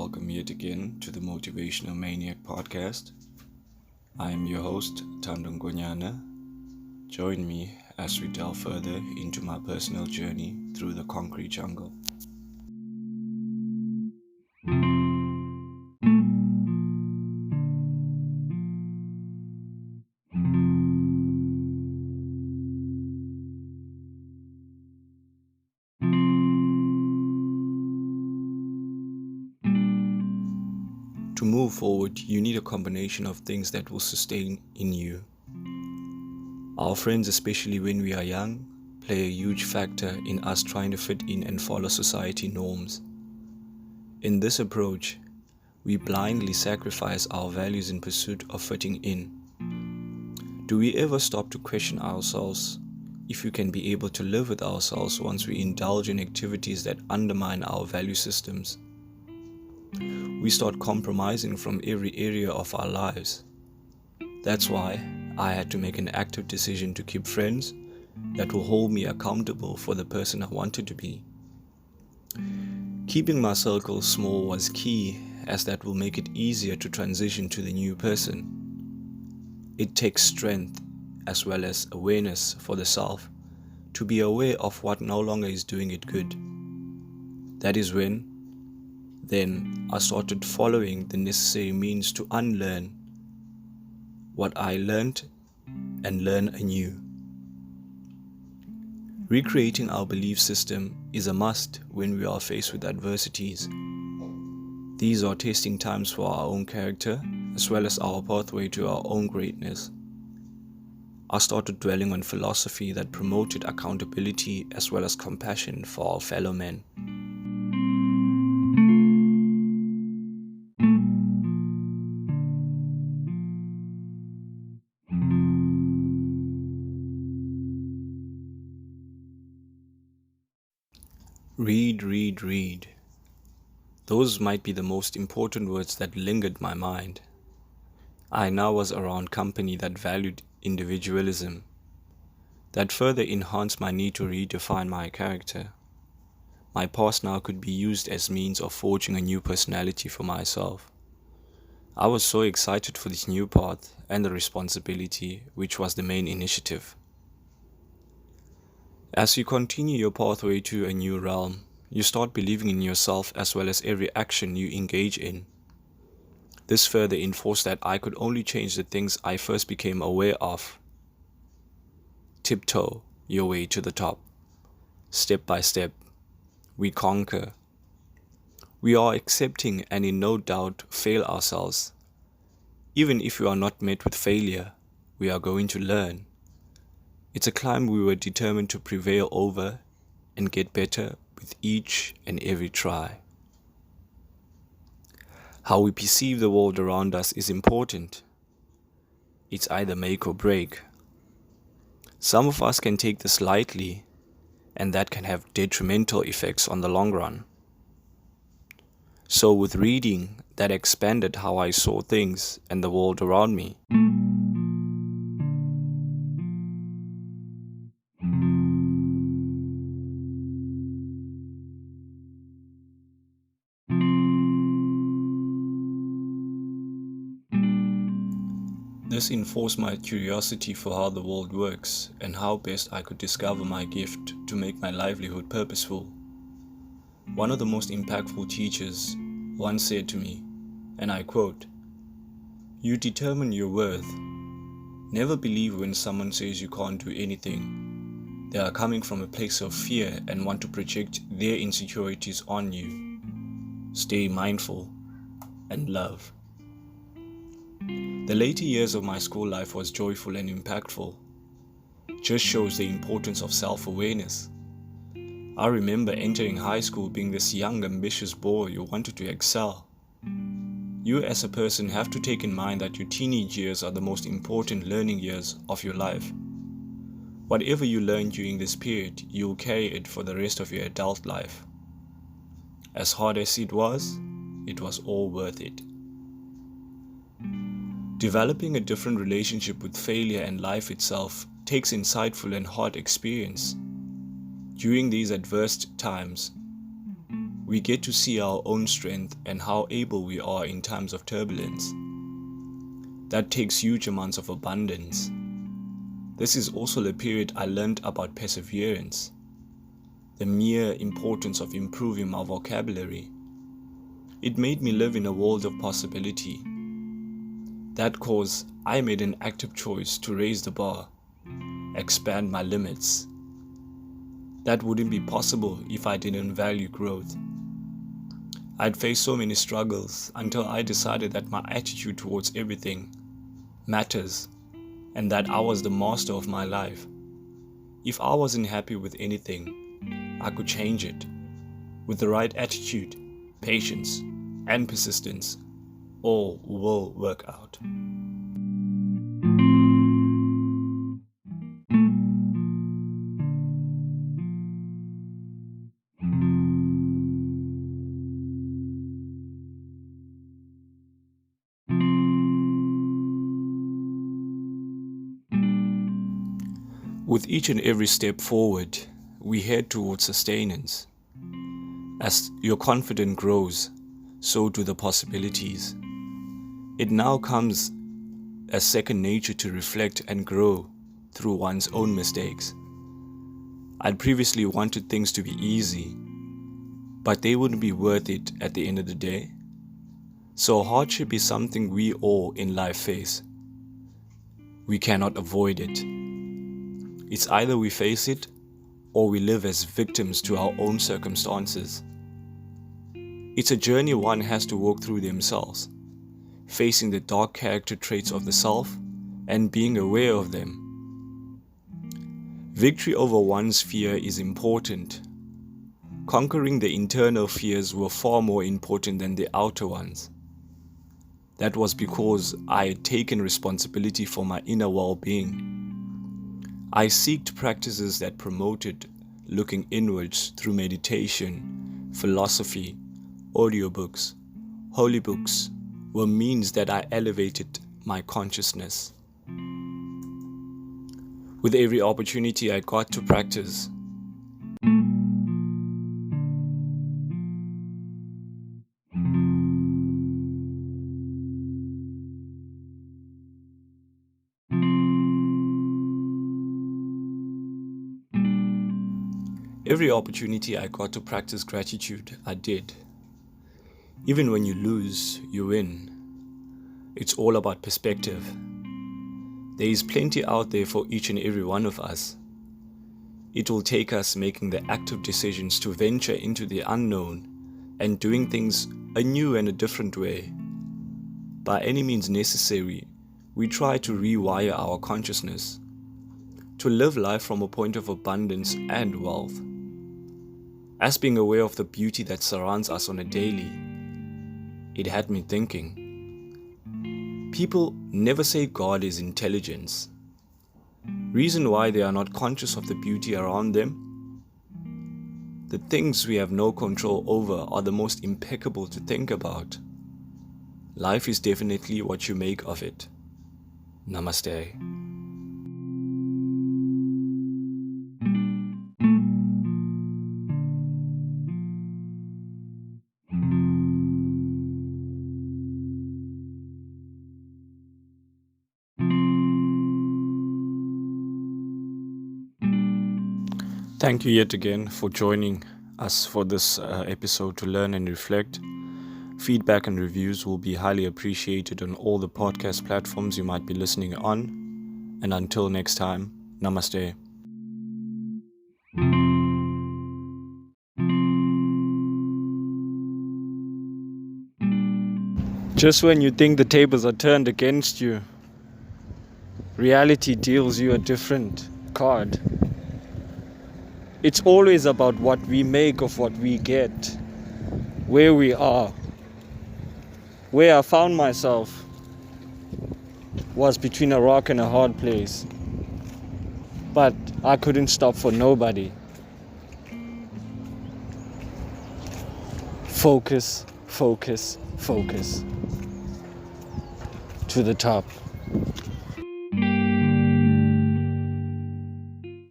welcome yet again to the Motivational Maniac podcast. I am your host, Tandung Gonyana. Join me as we delve further into my personal journey through the concrete jungle. To move forward, you need a combination of things that will sustain in you. Our friends, especially when we are young, play a huge factor in us trying to fit in and follow society norms. In this approach, we blindly sacrifice our values in pursuit of fitting in. Do we ever stop to question ourselves if we can be able to live with ourselves once we indulge in activities that undermine our value systems? We start compromising from every area of our lives. That's why I had to make an active decision to keep friends that will hold me accountable for the person I wanted to be. Keeping my circle small was key, as that will make it easier to transition to the new person. It takes strength as well as awareness for the self to be aware of what no longer is doing it good. That is when then I started following the necessary means to unlearn what I learned and learn anew. Recreating our belief system is a must when we are faced with adversities. These are testing times for our own character as well as our pathway to our own greatness. I started dwelling on philosophy that promoted accountability as well as compassion for our fellow men. Read. Those might be the most important words that lingered my mind. I now was around company that valued individualism, that further enhanced my need to redefine my character. My past now could be used as means of forging a new personality for myself. I was so excited for this new path and the responsibility, which was the main initiative. As you continue your pathway to a new realm, you start believing in yourself as well as every action you engage in. This further enforced that I could only change the things I first became aware of. Tiptoe your way to the top. Step by step, we conquer. We are accepting and in no doubt fail ourselves. Even if we are not met with failure, we are going to learn. It's a climb we were determined to prevail over and get better with each and every try. How we perceive the world around us is important. It's either make or break. Some of us can take this lightly, and that can have detrimental effects on the long run. So with reading, that expanded how I saw things and the world around me. This enforced my curiosity for how the world works and how best I could discover my gift to make my livelihood purposeful. One of the most impactful teachers once said to me, and I quote, "You determine your worth. Never believe when someone says you can't do anything. They are coming from a place of fear and want to project their insecurities on you. Stay mindful and love." The later years of my school life was joyful and impactful. Just shows the importance of self-awareness. I remember entering high school being this young, ambitious boy who wanted to excel. You as a person have to take in mind that your teenage years are the most important learning years of your life. Whatever you learn during this period, you'll carry it for the rest of your adult life. As hard as it was all worth it. Developing a different relationship with failure and life itself takes insightful and hard experience. During these adverse times, we get to see our own strength and how able we are in times of turbulence. That takes huge amounts of abundance. This is also the period I learned about perseverance, the mere importance of improving my vocabulary. It made me live in a world of possibility. That cause, I made an active choice to raise the bar, expand my limits. That wouldn't be possible if I didn't value growth. I'd faced so many struggles until I decided that my attitude towards everything matters and that I was the master of my life. If I wasn't happy with anything, I could change it. With the right attitude, patience, and persistence, all will work out. With each and every step forward, we head towards sustenance. As your confidence grows, so do the possibilities. It now comes as second nature to reflect and grow through one's own mistakes. I'd previously wanted things to be easy, but they wouldn't be worth it at the end of the day. So hardship is something we all in life face. We cannot avoid it. It's either we face it or we live as victims to our own circumstances. It's a journey one has to walk through themselves, facing the dark character traits of the self and being aware of them. Victory over one's fear is important. Conquering the internal fears were far more important than the outer ones. That was because I had taken responsibility for my inner well-being. I sought practices that promoted looking inwards through meditation, philosophy, audiobooks, holy books were means that I elevated my consciousness. With every opportunity I got to practice, gratitude, I did. Even when you lose, you win. It's all about perspective. There is plenty out there for each and every one of us. It will take us making the active decisions to venture into the unknown and doing things a new and a different way. By any means necessary, we try to rewire our consciousness, to live life from a point of abundance and wealth. As being aware of the beauty that surrounds us on a daily, it had me thinking. People never say God is intelligence. Reason why they are not conscious of the beauty around them? The things we have no control over are the most impeccable to think about. Life is definitely what you make of it. Namaste. Thank you yet again for joining us for this episode to learn and reflect. Feedback and reviews will be highly appreciated on all the podcast platforms you might be listening on. And until next time, namaste. Just when you think the tables are turned against you, reality deals you a different card. It's always about what we make of what we get, where we are. Where I found myself was between a rock and a hard place. But I couldn't stop for nobody. Focus, focus, focus. To the top.